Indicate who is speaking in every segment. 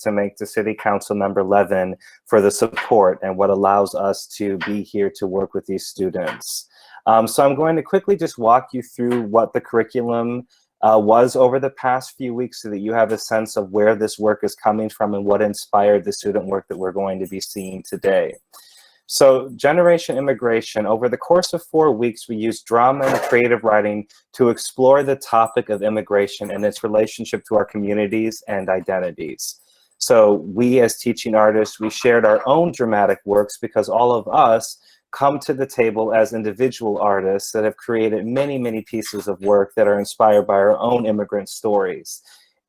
Speaker 1: to make to City Council Member Levin for the support and what allows us to be here to work with these students. So I'm going to quickly just walk you through what the curriculum was over the past few weeks so that you have a sense of where this work is coming from and what inspired the student work that we're going to be seeing today. So Generation Immigration, over the course of 4 weeks, we used drama and creative writing to explore the topic of immigration and its relationship to our communities and identities. So we as teaching artists, we shared our own dramatic works because all of us come to the table as individual artists that have created many, many pieces of work that are inspired by our own immigrant stories.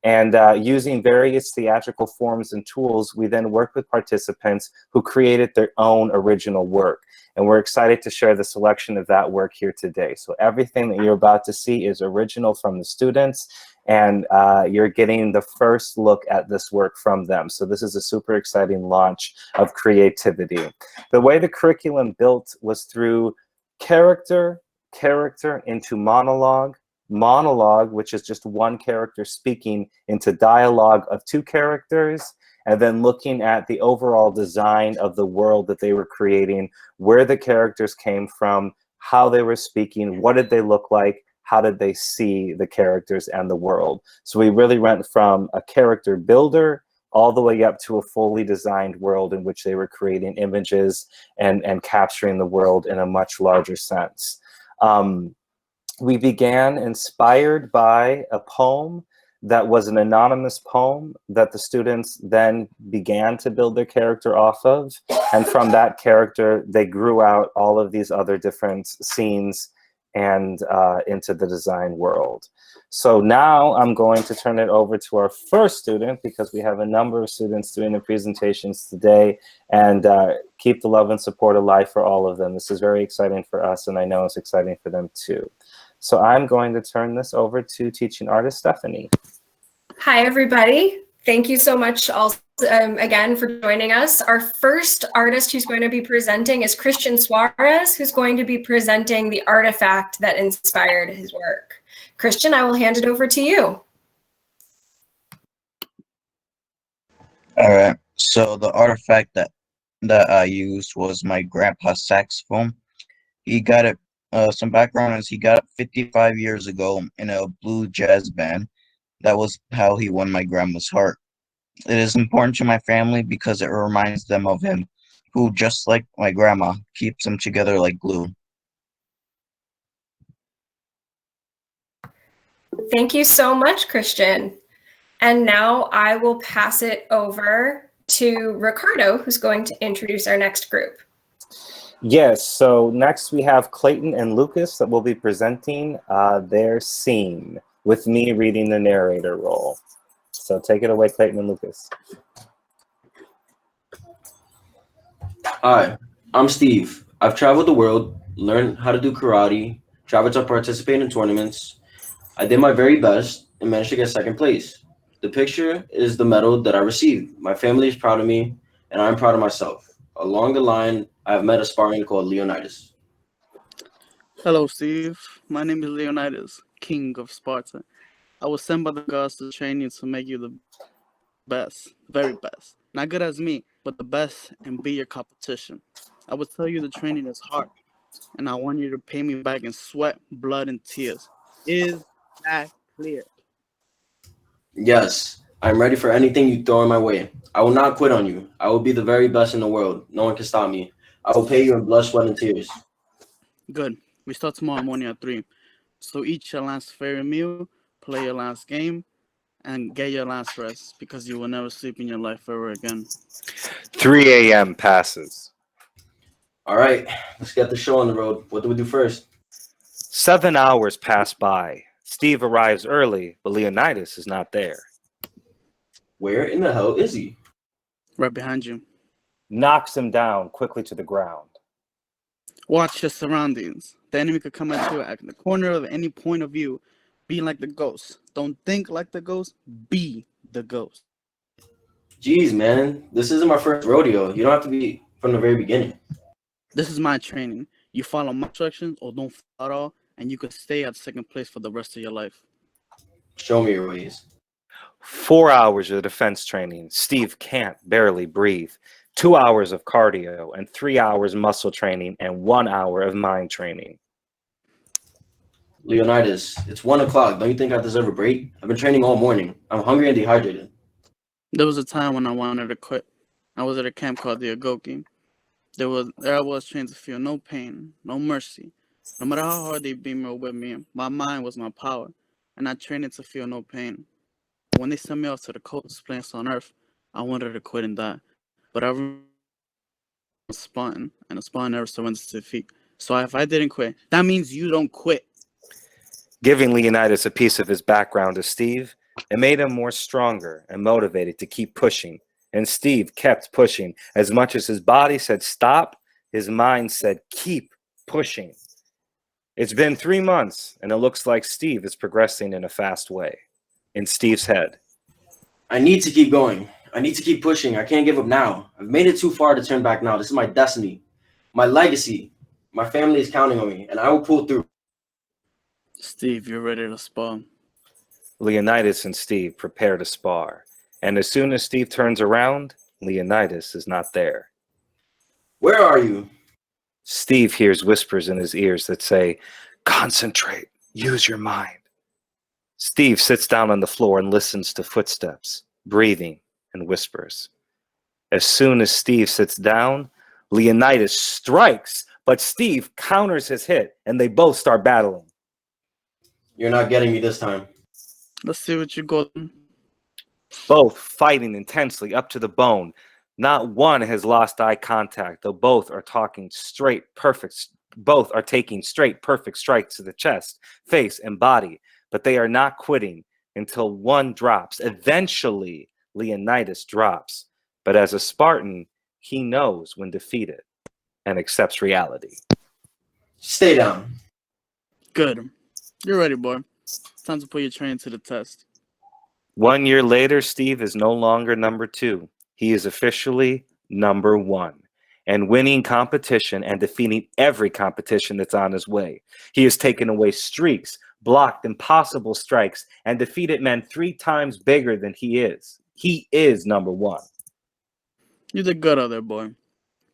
Speaker 1: And using various theatrical forms and tools, we then worked with participants who created their own original work. And we're excited to share the selection of that work here today. So everything that you're about to see is original from the students, and you're getting the first look at this work from them. So this is a super exciting launch of creativity. The way the curriculum built was through character into monologue, which is just one character speaking, into dialogue of 2 characters, and then looking at the overall design of the world that they were creating, where the characters came from, how they were speaking, what did they look like, how did they see the characters and the world. So we really went from a character builder all the way up to a fully designed world in which they were creating images and capturing the world in a much larger sense. We began inspired by a poem that was an anonymous poem that the students then began to build their character off of. And from that character, they grew out all of these other different scenes and into the design world. So now I'm going to turn it over to our first student because we have a number of students doing the presentations today, and keep the love and support alive for all of them. This is very exciting for us, and I know it's exciting for them too. So I'm going to turn this over to teaching artist Stephanie.
Speaker 2: Hi, everybody. Thank you so much all again for joining us. Our first artist who's going to be presenting is Christian Suarez, who's going to be presenting the artifact that inspired his work. Christian, I will hand it over to you.
Speaker 3: All right. So the artifact that I used was my grandpa's saxophone. He got it. Some background is he got it 55 years ago in a blue jazz band. That was how he won my grandma's heart. It is important to my family because it reminds them of him, who, just like my grandma, keeps them together like glue.
Speaker 2: Thank you so much, Christian. And now I will pass it over to Ricardo, who's going to introduce our next group.
Speaker 1: Yes, so next we have Clayton and Lucas that will be presenting their scene, with me reading the narrator role. So take it away, Clayton and Lucas.
Speaker 4: Hi, I'm Steve. I've traveled the world, learned how to do karate, traveled to participate in tournaments. I did my very best and managed to get second place. The picture is the medal that I received. My family is proud of me, and I'm proud of myself. Along the line, I have met a Spartan called Leonidas.
Speaker 5: Hello, Steve. My name is Leonidas, King of Sparta. I was sent by the gods to train you to make you the best, very best. Not good as me, but the best and be your competition. I will tell you the training is hard, and I want you to pay me back in sweat, blood, and tears. Is that clear?
Speaker 4: Yes, I'm ready for anything you throw in my way. I will not quit on you. I will be the very best in the world. No one can stop me. I will pay you in blood, sweat, and tears.
Speaker 5: Good. We start tomorrow morning at 3. So eat your last favorite meal, play your last game, and get your last rest, because you will never sleep in your life ever again.
Speaker 1: 3 a.m. passes.
Speaker 4: All right, let's get the show on the road. What do we do first?
Speaker 1: 7 hours pass by. Steve arrives early, but Leonidas is not there.
Speaker 4: Where in the hell is he?
Speaker 5: Right behind you.
Speaker 1: Knocks him down quickly to the ground.
Speaker 5: Watch your surroundings. The enemy could come at you at the corner of any point of view. Be like the ghost. Don't think like the ghost. Be the ghost.
Speaker 4: Jeez, man, this isn't my first rodeo. You don't have to be from the very beginning.
Speaker 5: This is my training. You follow my instructions or don't follow at all, and you could stay at second place for the rest of your life.
Speaker 4: Show me your ways.
Speaker 1: 4 hours of defense training. Steve can't barely breathe. 2 hours of cardio and 3 hours muscle training and 1 hour of mind training.
Speaker 4: Leonidas, it's 1 o'clock. Don't you think I deserve a break? I've been training all morning. I'm hungry and dehydrated.
Speaker 5: There was a time when I wanted to quit. I was at a camp called the Agoki. There I was trained to feel no pain, no mercy. No matter how hard they beat me or whip me, my mind was my power, and I trained it to feel no pain. When they sent me off to the coldest place on earth, I wanted to quit and die. But I remember a Spartan, and a Spartan never surrenders to defeat. So if I didn't quit, that means you don't quit.
Speaker 1: Giving Leonidas a piece of his background to Steve, it made him more stronger and motivated to keep pushing. And Steve kept pushing. As much as his body said stop, his mind said keep pushing. It's been 3 months, and it looks like Steve is progressing in a fast way. In Steve's head,
Speaker 4: I need to keep going. I need to keep pushing. I can't give up now. I've made it too far to turn back now. This is my destiny, my legacy. My family is counting on me, and I will pull through.
Speaker 5: Steve, you're ready to spar.
Speaker 1: Leonidas and Steve prepare to spar. And as soon as Steve turns around, Leonidas is not there.
Speaker 4: Where are you?
Speaker 1: Steve hears whispers in his ears that say, concentrate, use your mind. Steve sits down on the floor and listens to footsteps, breathing, and whispers. As soon as Steve sits down, Leonidas strikes, but Steve counters his hit, and they both start battling.
Speaker 4: You're not getting me this time.
Speaker 5: Let's see what you got.
Speaker 1: Both fighting intensely up to the bone. Not one has lost eye contact, though both are taking straight, perfect strikes to the chest, face, and body. But they are not quitting until one drops. Eventually, Leonidas drops. But as a Spartan, he knows when defeated and accepts reality.
Speaker 4: Stay down.
Speaker 5: Good. You're ready, boy. It's time to put your training to the test.
Speaker 1: 1 year later, Steve is no longer number 2. He is officially number 1 and winning competition and defeating every competition that's on his way. He has taken away streaks, blocked impossible strikes, and defeated men 3 times bigger than he is. He is number 1.
Speaker 5: You did good out there, boy.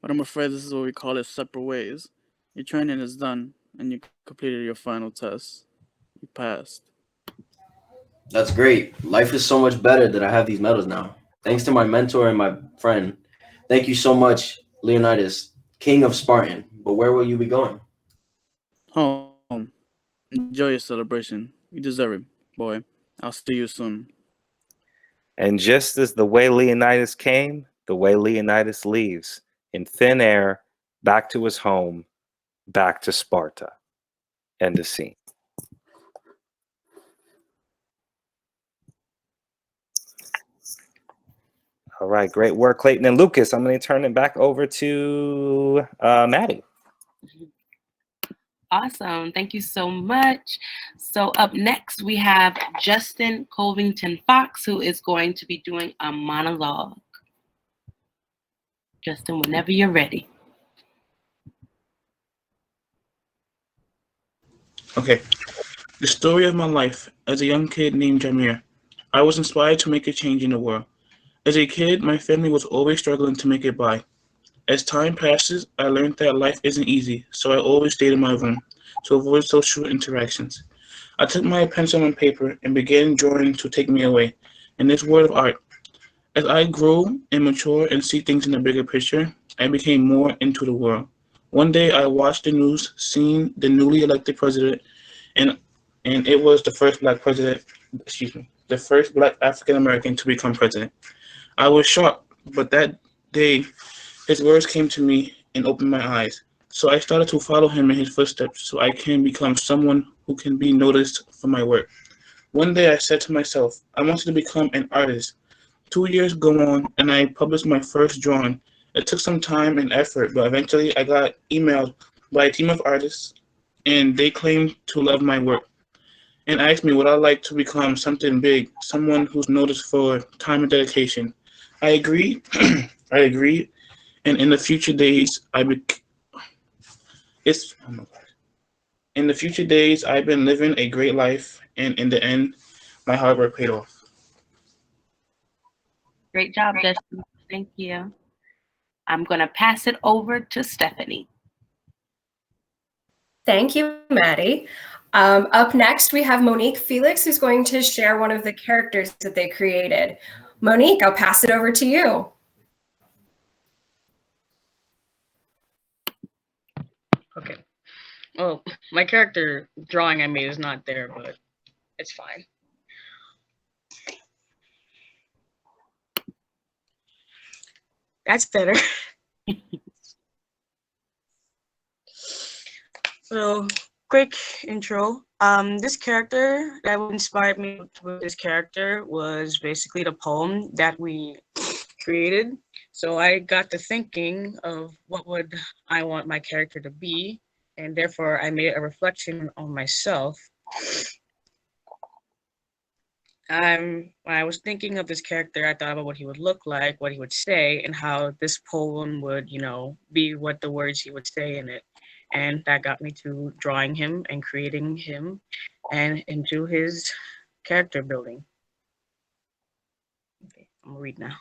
Speaker 5: But I'm afraid this is what we call it separate ways. Your training is done, and you completed your final test. You passed.
Speaker 4: That's great. Life is so much better that I have these medals now. Thanks to my mentor and my friend. Thank you so much, Leonidas, King of Spartan. But where will you be going?
Speaker 5: Home. Enjoy your celebration. You deserve it, boy. I'll see you soon.
Speaker 1: And just as the way Leonidas came, the way Leonidas leaves, in thin air, back to his home, back to Sparta. End of scene. All right, great work, Clayton and Lucas. I'm going to turn it back over to Maddie.
Speaker 6: Awesome. Thank you so much. So up next, we have Justin Covington Fox, who is going to be doing a monologue. Justin, whenever you're ready.
Speaker 7: Okay. The story of my life as a young kid named Jameer. I was inspired to make a change in the world. As a kid, my family was always struggling to make it by. As time passes, I learned that life isn't easy, so I always stayed in my room to avoid social interactions. I took my pencil and paper and began drawing to take me away in this world of art. As I grew and matured and see things in a bigger picture, I became more into the world. One day, I watched the news, seeing the newly elected president, and it was the first black president, the first black African American to become president. I was shocked, but that day, his words came to me and opened my eyes. So I started to follow him in his footsteps so I can become someone who can be noticed for my work. One day I said to myself, I wanted to become an artist. 2 years go on and I published my first drawing. It took some time and effort, but eventually I got emailed by a team of artists and they claimed to love my work and asked me would I like to become something big, someone who's noticed for time and dedication. I agreed. I agreed, and in the future days, I've been living a great life, and in the end, my hard work paid off.
Speaker 6: Great job, Justin. Thank you. I'm going to pass it over to Stephanie.
Speaker 2: Thank you, Maddie. Up next, we have Monique Felix, who's going to share one of the characters that they created. Monique, I'll pass it over to you.
Speaker 8: Okay. Well, my character drawing I made is not there, but it's fine. That's better. So, quick intro. This character that inspired me with this character was basically the poem that we created. So I got to thinking of what would I want my character to be, and therefore I made a reflection on myself. When I was thinking of this character, I thought about what he would look like, what he would say, and how this poem would, be what the words he would say in it. And that got me to drawing him and creating him and into his character building. Okay, I'm gonna read now.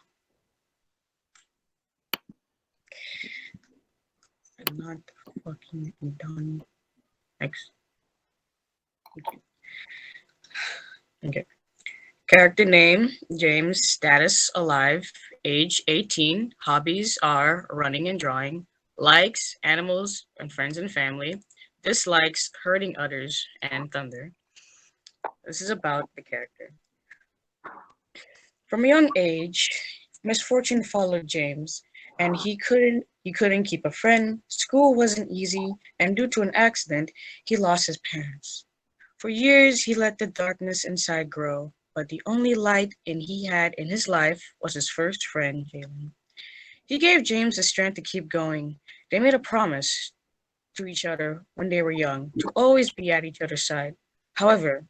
Speaker 8: I'm not fucking done. Next. Okay. Character name, James. Status, alive. Age, 18. Hobbies are running and drawing. Likes, animals and friends and family. Dislikes, hurting others and thunder. This is about the character. From a young age, misfortune followed James, and he couldn't keep a friend. School wasn't easy, and due to an accident, he lost his parents. For years, he let the darkness inside grow, but the only light he had in his life was his first friend, Jalen. He gave James the strength to keep going. They made a promise to each other when they were young to always be at each other's side. However,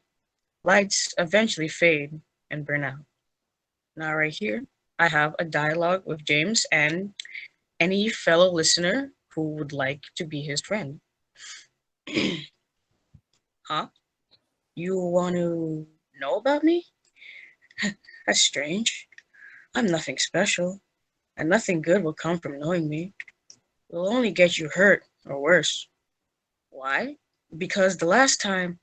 Speaker 8: lights eventually fade and burn out. Now right here, I have a dialogue with James and any fellow listener who would like to be his friend. Huh? You want to know about me? That's strange. I'm nothing special, and nothing good will come from knowing me. It'll only get you hurt, or worse. Why? Because the last time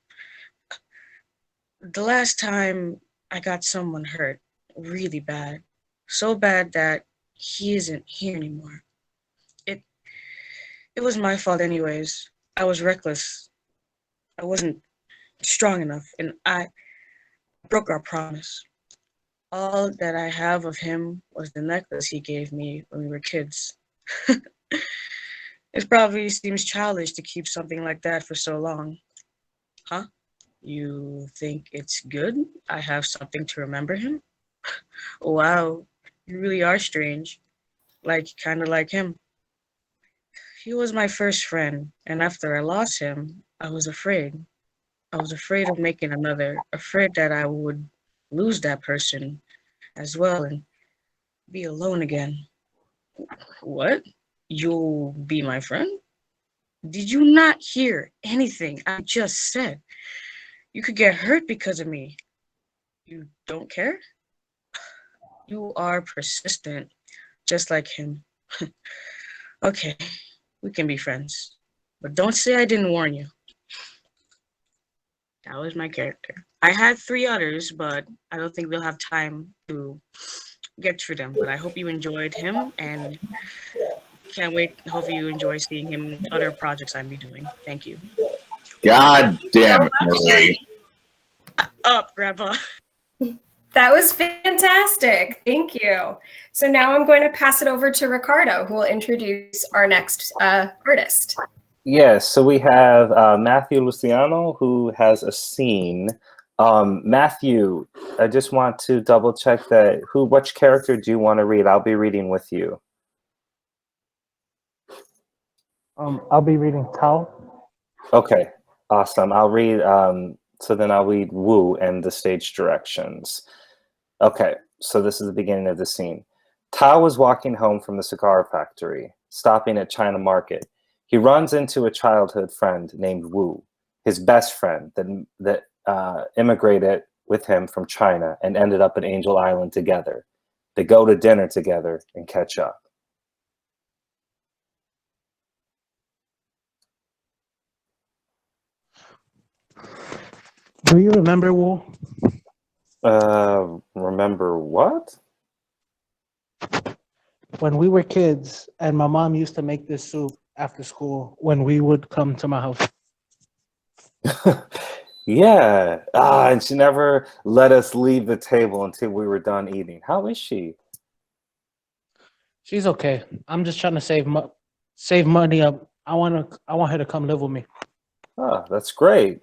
Speaker 8: I got someone hurt, really bad, so bad that he isn't here anymore. It was my fault anyways. I was reckless. I wasn't strong enough, and I broke our promise. All that I have of him was the necklace he gave me when we were kids. It probably seems childish to keep something like that for so long. Huh? You think it's good I have something to remember him? Wow, you really are strange. Kind of like him. He was my first friend, and after I lost him, I was afraid. I was afraid of making another, afraid that I would lose that person as well and be alone again. What? You'll be my friend? Did you not hear anything I just said? You could get hurt because of me. You don't care? You are persistent, just like him. Okay, we can be friends. But don't say I didn't warn you. That was my character. I had 3 others, but I don't think we'll have time to get through them. But I hope you enjoyed him and can't wait. Hopefully you enjoy seeing him in other projects I'll be doing. Thank you.
Speaker 9: God damn it, Marie.
Speaker 8: Up, Grandpa.
Speaker 2: That was fantastic. Thank you. So now I'm going to pass it over to Ricardo, who will introduce our next artist.
Speaker 1: Yes, so we have Mathew Luciano, who has a scene. Mathew, I just want to double check that which character do you want to read? I'll be reading with you.
Speaker 10: I'll be reading Tao.
Speaker 1: Okay, awesome. I'll read, so then I'll read Wu and the stage directions. Okay, so this is the beginning of the scene. Tao was walking home from the cigar factory, stopping at China Market. He runs into a childhood friend named Wu, his best friend that immigrated with him from China and ended up at Angel Island together. They go to dinner together and catch up.
Speaker 10: Do you remember, Will?
Speaker 1: Remember what?
Speaker 10: When we were kids and my mom used to make this soup after school when we would come to my house.
Speaker 1: Yeah. And she never let us leave the table until we were done eating. How is she?
Speaker 10: She's okay. I'm just trying to save money up. I want her to come live with me.
Speaker 1: Oh, that's great.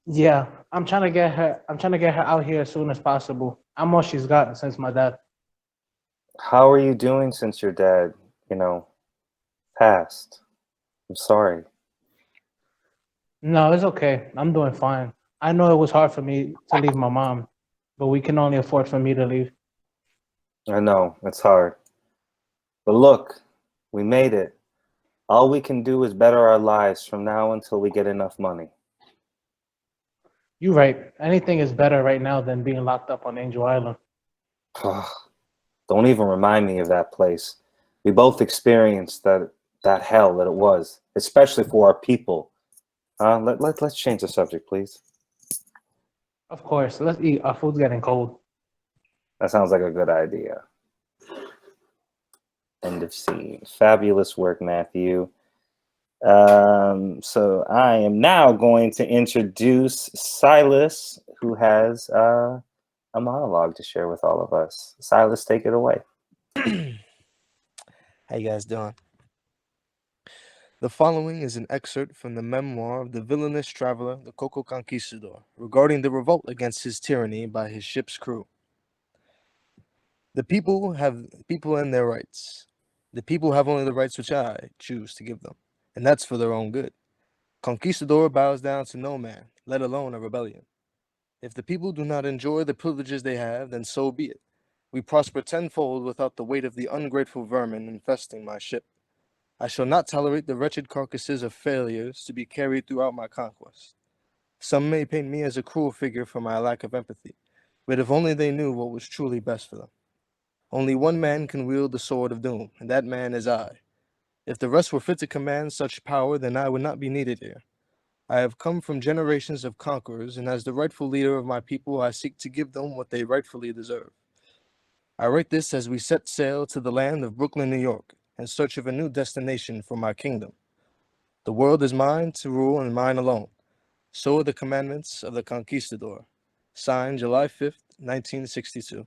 Speaker 10: Yeah, I'm trying to get her out here as soon as possible. I'm all she's got since my dad.
Speaker 1: How are you doing since your dad, passed? I'm sorry.
Speaker 10: No, it's okay. I'm doing fine. I know it was hard for me to leave my mom, but we can only afford for me to leave.
Speaker 1: I know, it's hard. But look, we made it. All we can do is better our lives from now until we get enough money.
Speaker 10: You're right. Anything is better right now than being locked up on Angel Island.
Speaker 1: Don't even remind me of that place. We both experienced that hell that it was, especially for our people. Let's change the subject, please.
Speaker 10: Of course. Let's eat. Our food's getting cold.
Speaker 1: That sounds like a good idea. End of scene. Fabulous work, Mathew. So I am now going to introduce Silas, who has a monologue to share with all of us. Silas, take it away.
Speaker 11: How you guys doing? The following is an excerpt from the memoir of the villainous traveler, the Coco Conquistador, regarding the revolt against his tyranny by his ship's crew. The people and their rights. The people have only the rights which I choose to give them, and that's for their own good. Conquistador bows down to no man, let alone a rebellion. If the people do not enjoy the privileges they have, then so be it. We prosper tenfold without the weight of the ungrateful vermin infesting my ship. I shall not tolerate the wretched carcasses of failures to be carried throughout my conquest. Some may paint me as a cruel figure for my lack of empathy, but if only they knew what was truly best for them. Only one man can wield the sword of doom, and that man is I. If the rest were fit to command such power, then I would not be needed here. I have come from generations of conquerors, and as the rightful leader of my people, I seek to give them what they rightfully deserve. I write this as we set sail to the land of Brooklyn, New York, in search of a new destination for my kingdom. The world is mine to rule and mine alone. So are the commandments of the Conquistador. Signed July 5th, 1962.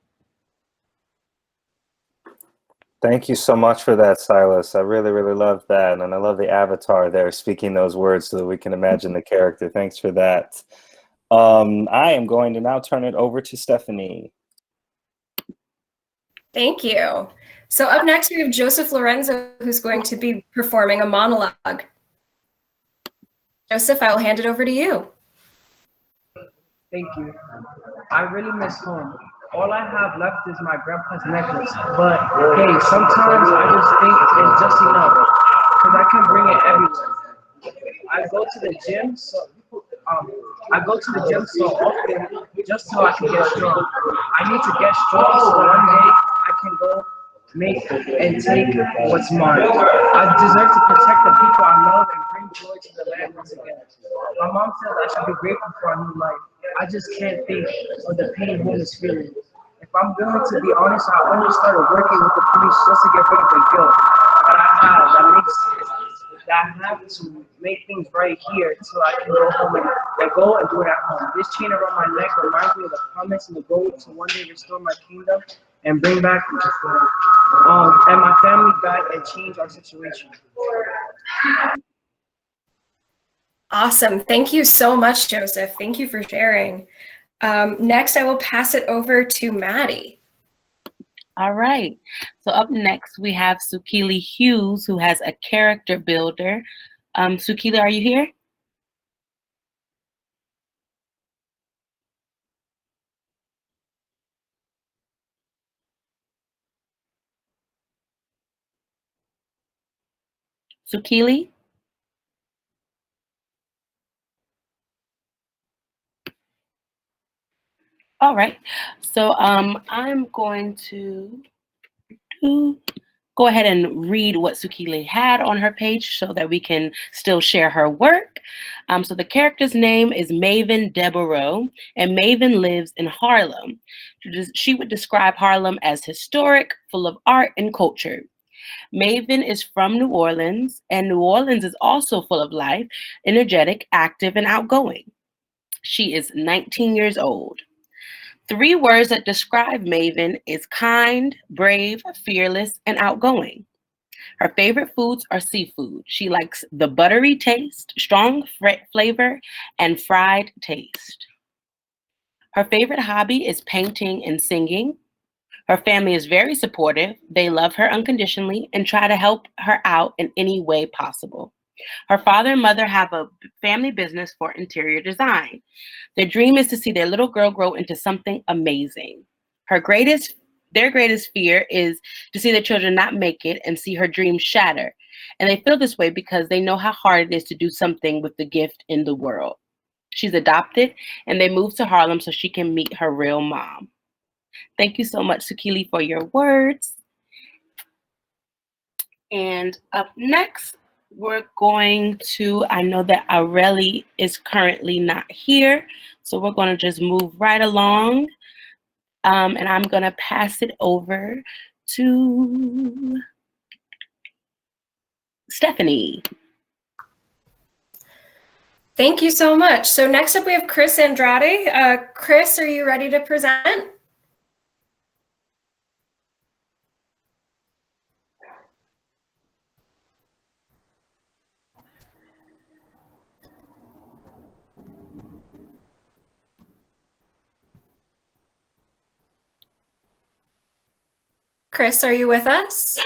Speaker 1: Thank you so much for that, Silas. I really, really love that. And I love the avatar there speaking those words so that we can imagine the character. Thanks for that. I am going to now turn it over to Stephanie.
Speaker 2: Thank you. So up next, we have Joseph Lorenzo, who's going to be performing a monologue. Joseph, I will hand it over to you.
Speaker 12: Thank you. I really miss home. All I have left is my grandpa's necklace. But hey, sometimes I just think it's just enough because I can bring it everywhere. I go to the gym, so often just so I can get strong. I need to get strong so one day I can go make and take what's mine. I deserve to protect the people I love and bring joy to the land once again. My mom says I should be grateful for a new life. I just can't think of the pain home is feeling. If I'm going to be honest, I only started working with the police just to get rid of the guilt that I have to make things right here so I can go home and go and do it at home. This chain around my neck reminds me of the promise and the goal to one day restore my kingdom and bring back and my family back and change our situation.
Speaker 2: Awesome. Thank you so much, Joseph. Thank you for sharing. Next, I will pass it over to Maddie.
Speaker 6: All right. So up next, we have Sukilie Hughes, who has a character builder. Sukilie, are you here? Sukilie? All right. So I'm going to go ahead and read what Sukilie had on her page so that we can still share her work. So the character's name is Maven Devereaux, and Maven lives in Harlem. She would describe Harlem as historic, full of art and culture. Maven is from New Orleans, and New Orleans is also full of life, energetic, active, and outgoing. She is 19 years old. 3 words that describe Maven is kind, brave, fearless, and outgoing. Her favorite foods are seafood. She likes the buttery taste, strong flavor, and fried taste. Her favorite hobby is painting and singing. Her family is very supportive. They love her unconditionally and try to help her out in any way possible. Her father and mother have a family business for interior design. Their dream is to see their little girl grow into something amazing. Their greatest fear is to see their children not make it and see her dreams shatter. And they feel this way because they know how hard it is to do something with the gift in the world. She's adopted, and they moved to Harlem so she can meet her real mom. Thank you so much, Sukilie, for your words. And up next, we're going to, I know that Aurelie is currently not here, so we're going to just move right along. And I'm going to pass it over to Stephanie.
Speaker 2: Thank you so much. So next up we have Chris Andrade. Chris, are you ready to present? Chris, are you with us?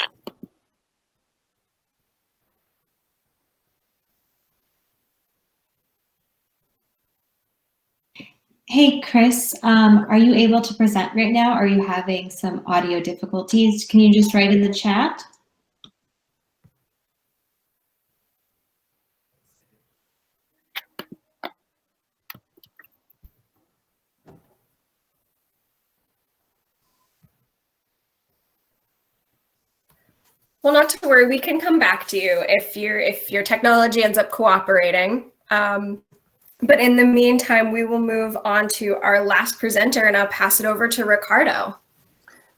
Speaker 13: Hey, Chris, are you able to present right now? Are you having some audio difficulties? Can you just write in the chat?
Speaker 2: Well, not to worry, we can come back to you if your technology ends up cooperating. But in the meantime, we will move on to our last presenter, and I'll pass it over to Ricardo.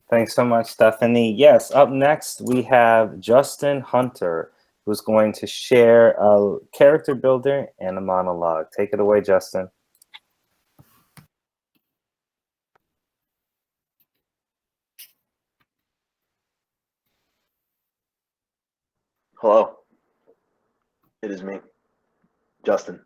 Speaker 1: Thanks so much, Stephanie. Yes, up next we have Justin Hunter, who's going to share a character builder and a monologue. Take it away, Justin.
Speaker 14: Hello, it is me, Justin.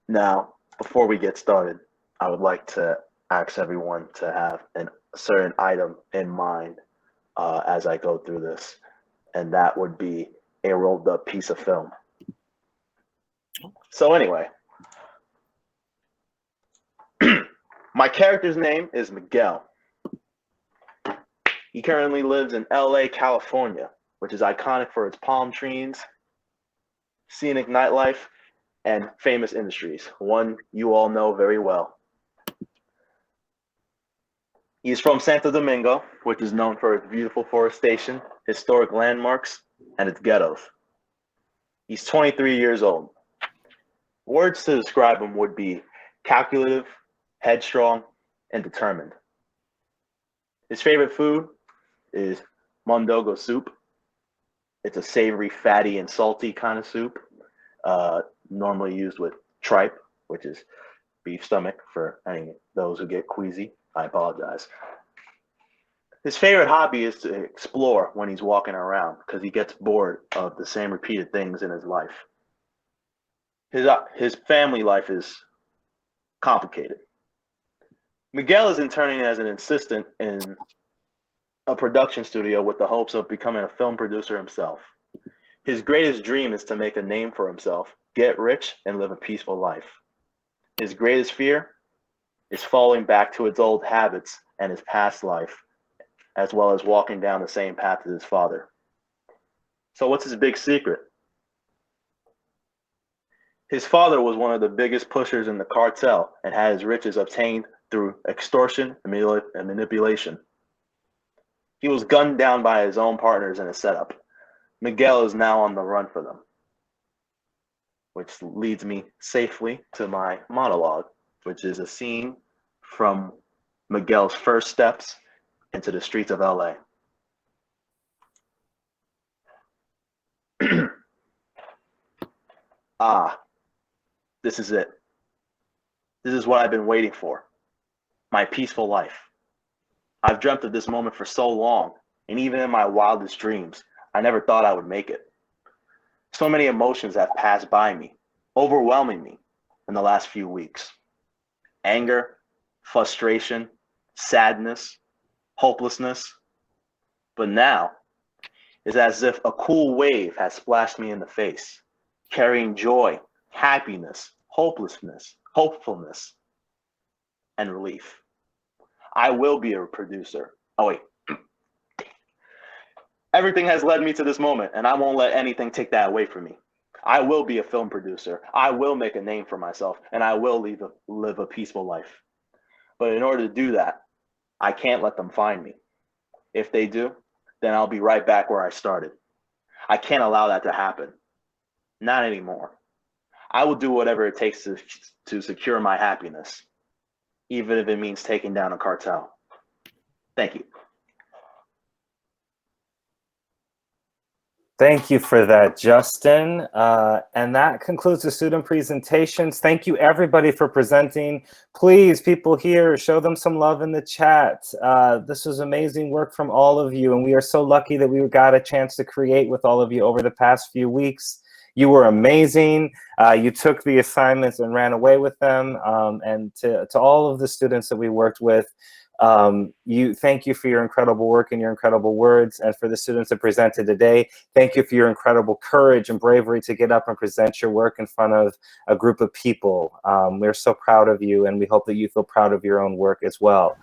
Speaker 14: Now, before we get started, I would like to ask everyone to have a certain item in mind as I go through this, and that would be a rolled up piece of film. So anyway, my character's name is Miguel. He currently lives in LA, California, which is iconic for its palm trees, scenic nightlife, and famous industries, one you all know very well. He's from Santo Domingo, which is known for its beautiful forestation, historic landmarks, and its ghettos. He's 23 years old. Words to describe him would be calculative, headstrong, and determined. His favorite food is mondongo soup. It's a savory, fatty, and salty kind of soup, normally used with tripe, which is beef stomach for any those who get queasy. I apologize. His favorite hobby is to explore when he's walking around because he gets bored of the same repeated things in his life. His family life is complicated. Miguel is interning as an assistant in a production studio with the hopes of becoming a film producer himself. His greatest dream is to make a name for himself, get rich, and live a peaceful life. His greatest fear is falling back to his old habits and his past life, as well as walking down the same path as his father. So what's his big secret? His father was one of the biggest pushers in the cartel and had his riches obtained through extortion and manipulation. He was gunned down by his own partners in a setup. Miguel is now on the run for them, which leads me safely to my monologue, which is a scene from Miguel's first steps into the streets of LA. This is it. This is what I've been waiting for. My peaceful life. I've dreamt of this moment for so long, and even in my wildest dreams, I never thought I would make it. So many emotions have passed by me, overwhelming me in the last few weeks. Anger, frustration, sadness, hopelessness. But now, it's as if a cool wave has splashed me in the face, carrying joy, happiness, hopelessness, hopefulness, and relief. I will be a producer. Oh, wait. Everything has led me to this moment, and I won't let anything take that away from me. I will be a film producer. I will make a name for myself, and I will live a peaceful life. But in order to do that, I can't let them find me. If they do, then I'll be right back where I started. I can't allow that to happen. Not anymore. I will do whatever it takes to secure my happiness, even if it means taking down a cartel. Thank you.
Speaker 1: Thank you for that, Justin. And that concludes the student presentations. Thank you, everybody, for presenting. Please, people here, show them some love in the chat. This was amazing work from all of you, and we are so lucky that we got a chance to create with all of you over the past few weeks. You were amazing. You took the assignments and ran away with them. And to all of the students that we worked with, thank you for your incredible work and your incredible words. And for the students that presented today, thank you for your incredible courage and bravery to get up and present your work in front of a group of people. We're so proud of you, and we hope that you feel proud of your own work as well.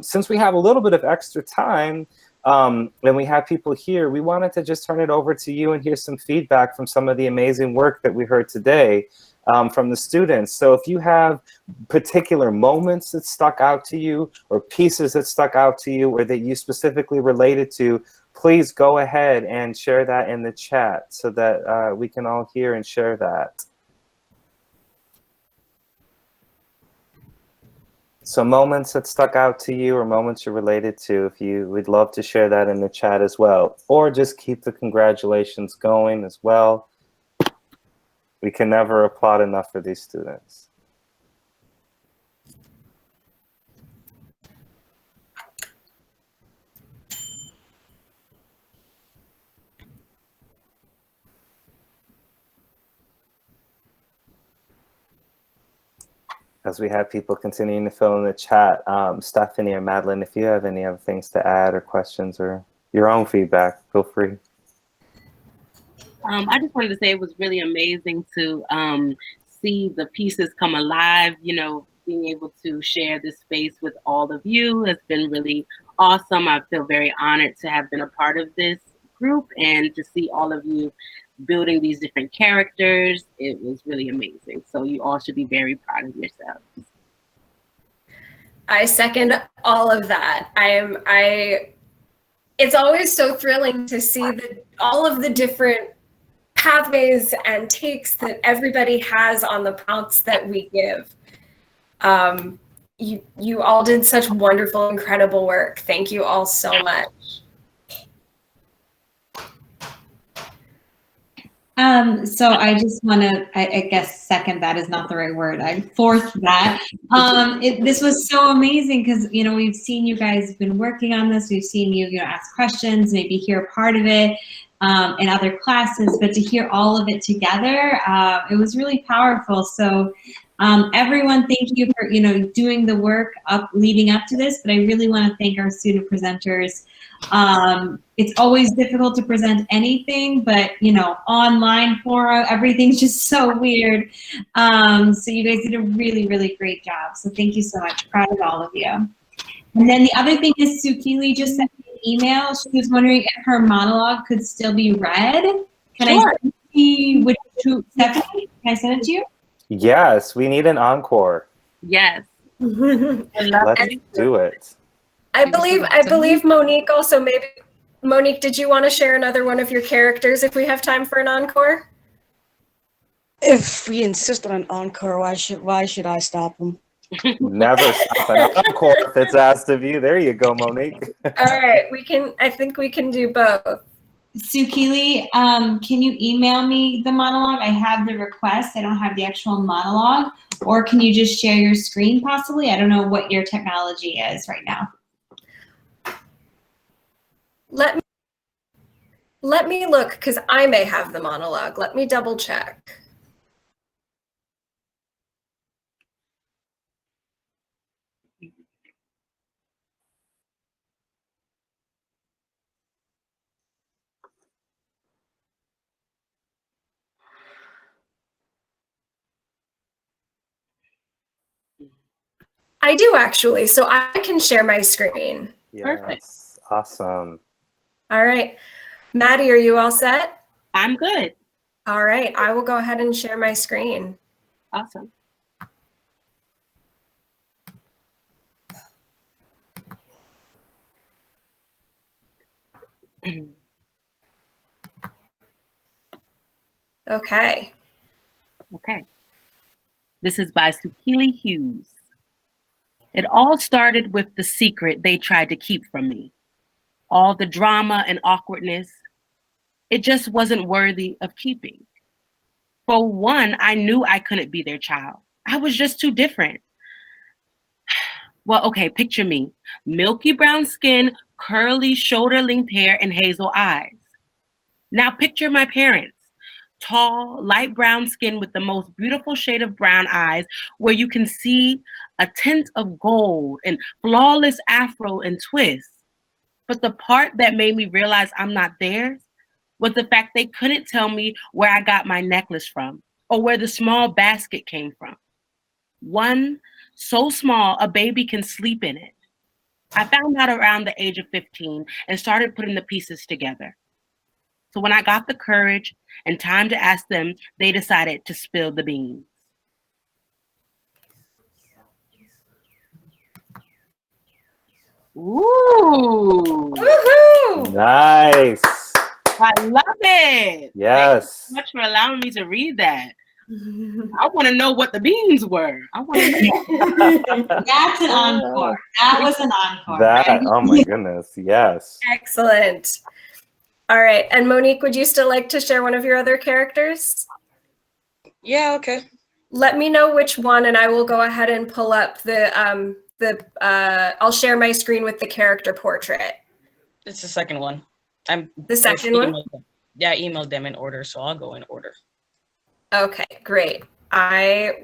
Speaker 1: Since we have a little bit of extra time, and we have people here, we wanted to just turn it over to you and hear some feedback from some of the amazing work that we heard today from the students. So if you have particular moments that stuck out to you, or pieces that stuck out to you, or that you specifically related to, please go ahead and share that in the chat so that we can all hear and share that. So moments that stuck out to you, or moments you're related to, we'd love to share that in the chat as well. Or just keep the congratulations going as well. We can never applaud enough for these students. As we have people continuing to fill in the chat, Stephanie or Madeline, if you have any other things to add or questions or your own feedback, feel free.
Speaker 6: I just wanted to say it was really amazing to see the pieces come alive. You know, being able to share this space with all of you has been really awesome. I feel very honored to have been a part of this group and to see all of you building these different characters. It was really amazing. So you all should be very proud of yourselves.
Speaker 2: I second all of that. It's always so thrilling to see all of the different pathways and takes that everybody has on the prompts that we give. You all did such wonderful, incredible work. Thank you all so much.
Speaker 13: So I just want to, I guess, second that is not the right word. I fourth that. This was so amazing because, you know, we've seen you guys been working on this. We've seen you, ask questions, maybe hear a part of it in other classes, but to hear all of it together, it was really powerful. So everyone, thank you for, doing the work leading up to this, but I really want to thank our student presenters. It's always difficult to present anything, but online forum, everything's just so weird. So you guys did a really, really great job. So thank you so much. Proud of all of you. And then the other thing is Sukilie just sent me an email. She was wondering if her monologue could still be read. Can I send it to Stephanie? Can I send it to you?
Speaker 1: Yes, we need an encore.
Speaker 6: Yes.
Speaker 1: Let's do it.
Speaker 2: I believe Monique also maybe. Monique, did you want to share another one of your characters if we have time for an encore?
Speaker 8: If we insist on an encore, why should I stop him?
Speaker 1: Never stop an encore if it's asked of you. There you go, Monique.
Speaker 2: All right, I think we can do both.
Speaker 13: Sukilie, can you email me the monologue? I have the request. I don't have the actual monologue. Or can you just share your screen possibly? I don't know what your technology is right now.
Speaker 2: Let me look, because I may have the monologue. Let me double check. I do actually, so I can share my screen.
Speaker 6: Perfect.
Speaker 1: Awesome.
Speaker 2: All right. Maddie, are you all set?
Speaker 6: I'm good.
Speaker 2: All right, I will go ahead and share my screen.
Speaker 6: Awesome.
Speaker 2: Okay.
Speaker 6: Okay. This is by Sukilie Hughes. It all started with the secret they tried to keep from me. All the drama and awkwardness. It just wasn't worthy of keeping. For one, I knew I couldn't be their child. I was just too different. Well, okay, picture me. Milky brown skin, curly shoulder-length hair, and hazel eyes. Now picture my parents. Tall, light brown skin with the most beautiful shade of brown eyes where you can see a tint of gold and flawless afro and twists. But the part that made me realize I'm not theirs was the fact they couldn't tell me where I got my necklace from or where the small basket came from. One so small a baby can sleep in it. I found out around the age of 15 and started putting the pieces together. So when I got the courage and time to ask them, they decided to spill the beans. Ooh.
Speaker 2: Woohoo!
Speaker 1: Nice.
Speaker 6: I love it.
Speaker 1: Yes.
Speaker 6: Thank you so much for allowing me to read that. I want to know what the beans were. I want to know.
Speaker 13: That's an encore. That was an encore.
Speaker 1: That, oh my goodness, yes.
Speaker 2: Excellent. All right, and Monique, would you still like to share one of your other characters?
Speaker 8: Yeah, okay.
Speaker 2: Let me know which one, and I will go ahead and pull up I'll share my screen with the character portrait.
Speaker 8: It's the second one.
Speaker 2: The second one?
Speaker 8: Yeah, I emailed them in order, so I'll go in order.
Speaker 2: Okay, great. I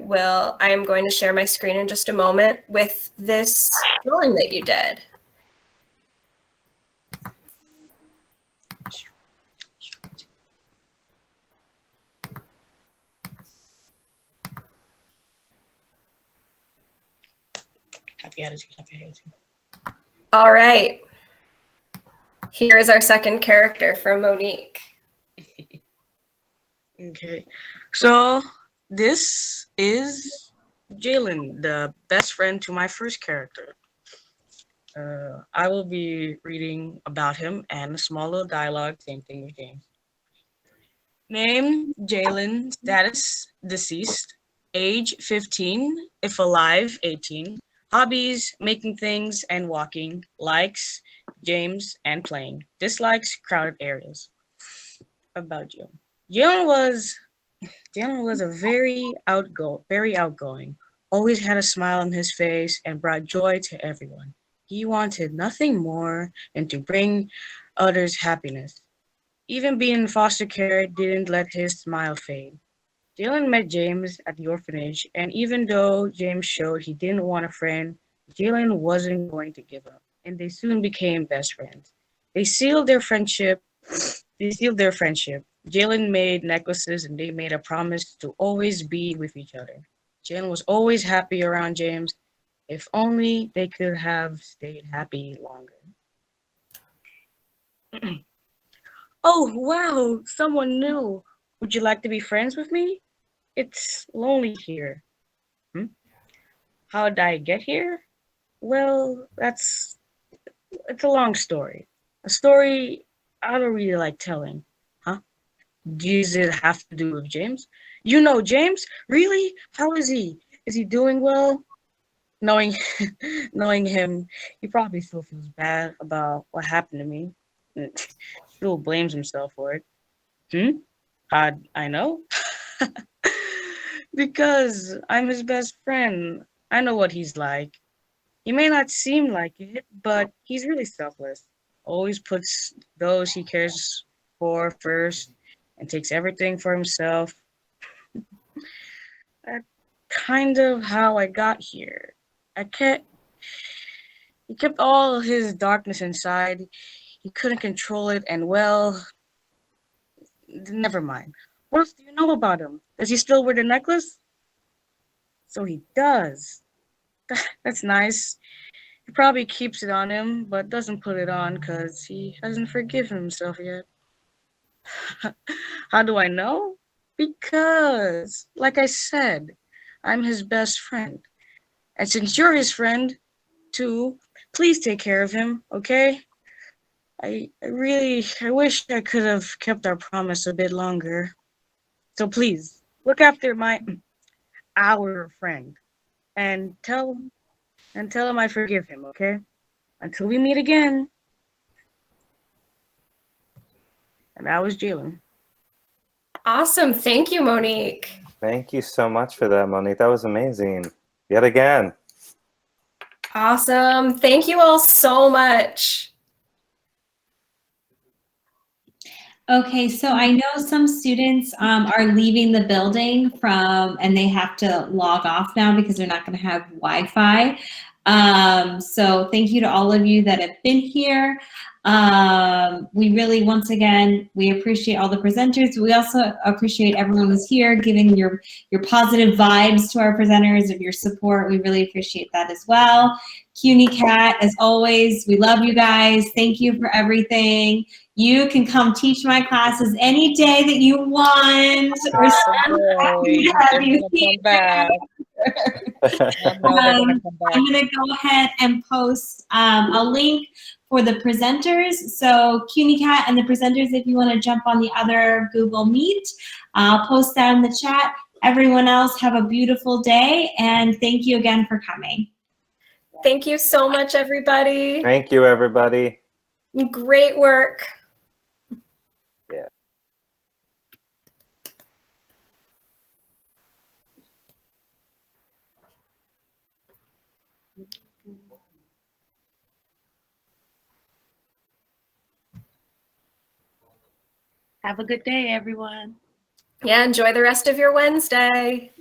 Speaker 2: am going to share my screen in just a moment with this drawing that you did.
Speaker 8: Happy attitude, happy attitude.
Speaker 2: All right. Here is our second character from Monique.
Speaker 8: Okay, so this is Jalen, the best friend to my first character. I will be reading about him and a small little dialogue, same thing with James. Name, Jalen, status, deceased, age 15, if alive, 18, hobbies, making things and walking, likes, James, and playing, dislikes, crowded areas. About Jalen. Jalen was a very outgoing, always had a smile on his face and brought joy to everyone. He wanted nothing more than to bring others happiness. Even being in foster care didn't let his smile fade. Jalen met James at the orphanage, and even though James showed he didn't want a friend, Jalen wasn't going to give up, and they soon became best friends. They sealed their friendship. Jalen made necklaces and they made a promise to always be with each other. Jalen was always happy around James. If only they could have stayed happy longer. Oh, wow, someone new. Would you like to be friends with me? It's lonely here. How did I get here? Well, it's a long story. A story I don't really like telling. Huh? Does it have to do with James? You know James? Really? How is he? Is he doing well? Knowing knowing him, he probably still feels bad about what happened to me. Still blames himself for it. How'd I know? Because I'm his best friend. I know what he's like. He may not seem like it, but he's really selfless. Always puts those he cares for first and takes everything for himself. That's kind of how I got here. He kept all his darkness inside. He couldn't control it, and well, never mind. What else do you know about him? Does he still wear the necklace? So he does. That's nice. He probably keeps it on him, but doesn't put it on because he hasn't forgiven himself yet. How do I know? Because, like I said, I'm his best friend. And since you're his friend, too, please take care of him, okay? I wish I could have kept our promise a bit longer. So please, look after our friend, and tell him I forgive him, okay? Until we meet again. And that was Jalen.
Speaker 2: Awesome. Thank you, Monique.
Speaker 1: Thank you so much for that, Monique. That was amazing. Yet again.
Speaker 2: Awesome. Thank you all so much.
Speaker 13: Okay, so I know some students are leaving the building and they have to log off now because they're not going to have Wi-Fi. So thank you to all of you that have been here. We really, once again, we appreciate all the presenters. We also appreciate everyone who's here, giving your positive vibes to our presenters, of your support. We really appreciate that as well. CUNY CAT, as always, we love you guys. Thank you for everything. You can come teach my classes any day that you want. We're so happy to have you here. I'm going to go ahead and post a link for the presenters. So CUNY CAT and the presenters, if you want to jump on the other Google Meet, I'll post that in the chat. Everyone else, have a beautiful day, and thank you again for coming.
Speaker 2: Thank you so much, everybody.
Speaker 1: Thank you, everybody.
Speaker 2: Great work.
Speaker 1: Yeah.
Speaker 6: Have a good day, everyone.
Speaker 2: Yeah, enjoy the rest of your Wednesday.